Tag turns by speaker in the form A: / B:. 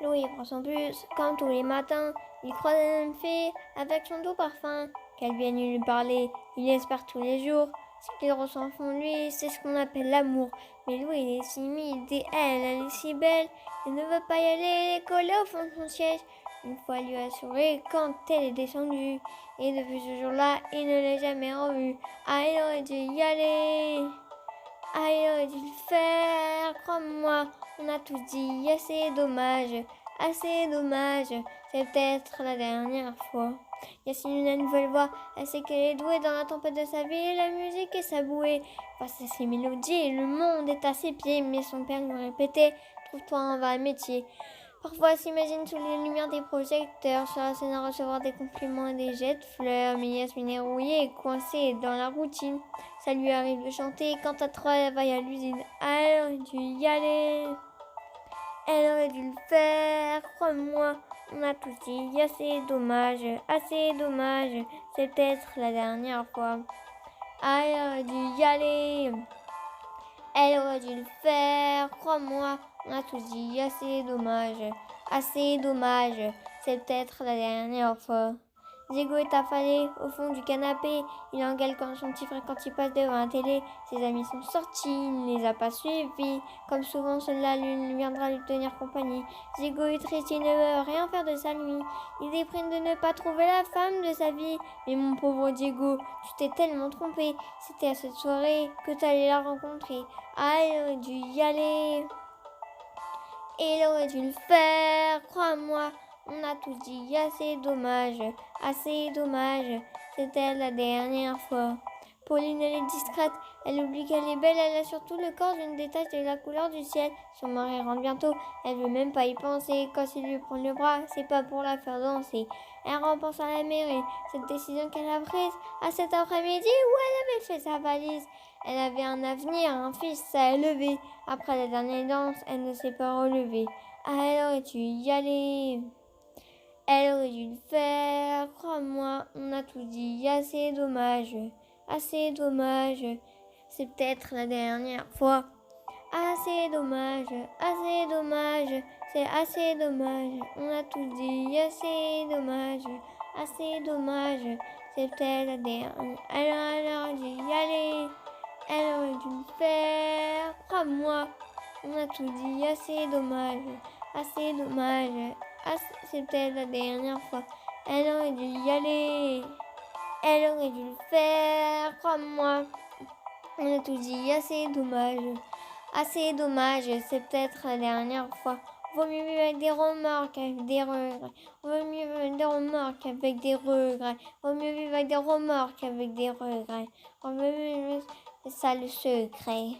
A: Louis prend son bus, comme tous les matins. Il croise la jeune fille avec son doux parfum. Qu'elle vienne lui parler, il espère tous les jours. Ce qu'il ressent au fond de lui, c'est ce qu'on appelle l'amour. Mais Louis, il est timide et elle est si belle. Elle ne veut pas y aller, collée au fond de son siège. Une fois lui assuré quand elle est descendue. Et depuis ce jour-là, il ne l'a jamais revue. Ah, il aurait dû y aller. Ah, il aurait dû le faire, crois-moi. On a tous dit assez dommage, c'est peut-être la dernière fois. Yacine a une nouvelle voix, elle sait qu'elle est douée dans la tempête de sa vie, la musique est sa bouée. Face à ses mélodies, le monde est à ses pieds, mais son père lui répétait, trouve-toi un vrai métier. Parfois, elle s'imagine sous les lumières des projecteurs, sur la scène à recevoir des compliments et des jets de fleurs. Mais Yasmine est rouillée et coincée dans la routine. Ça lui arrive de chanter quand à 3 elle va à l'usine. Elle aurait dû y aller. Elle aurait dû le faire, crois-moi. On a tous dit assez dommage, c'est peut-être la dernière fois. Elle aurait dû y aller. Elle aurait dû le faire, crois-moi. On a tous dit assez dommage, c'est peut-être la dernière fois. Diego est affalé au fond du canapé. Il engueule comme son petit frère quand il passe devant la télé. Ses amis sont sortis, il ne les a pas suivis. Comme souvent, seule la lune viendra lui tenir compagnie. Diego est triste, il ne veut rien faire de sa nuit. Il déprime de ne pas trouver la femme de sa vie. Mais mon pauvre Diego, tu t'es tellement trompé. C'était à cette soirée que tu allais la rencontrer. Ah, il aurait dû y aller. Il aurait dû le faire, crois-moi. On a tous dit assez dommage, c'était la dernière fois. Pauline, elle est discrète, elle oublie qu'elle est belle, elle a surtout le corps d'une détache de la couleur du ciel. Son mari rentre bientôt, elle veut même pas y penser. Quand il lui prend le bras, c'est pas pour la faire danser. Elle repense à la mairie, cette décision qu'elle a prise à cet après-midi où elle avait fait sa valise. Elle avait un avenir, un fils à élever. Après la dernière danse, elle ne s'est pas relevée. Ah, elle aurait dû y aller. Elle aurait dû le faire, crois-moi, on a tout dit, assez dommage, c'est peut-être la dernière fois. Assez dommage, c'est assez dommage, on a tout dit, assez dommage, c'est peut-être la dernière. Elle aurait dû y aller, elle aurait dû le faire, crois-moi, on a tout dit, assez dommage, c'est peut-être la dernière fois. Elle aurait dû y aller. Elle aurait dû le faire, crois-moi. On a tout dit, c'est peut-être la dernière fois. Vaut mieux vivre avec des remords qu'avec des regrets. Vaut mieux vivre avec des remords qu'avec des regrets. Vaut mieux vivre avec des remords qu'avec des regrets. Vaut mieux vivre, c'est ça le secret.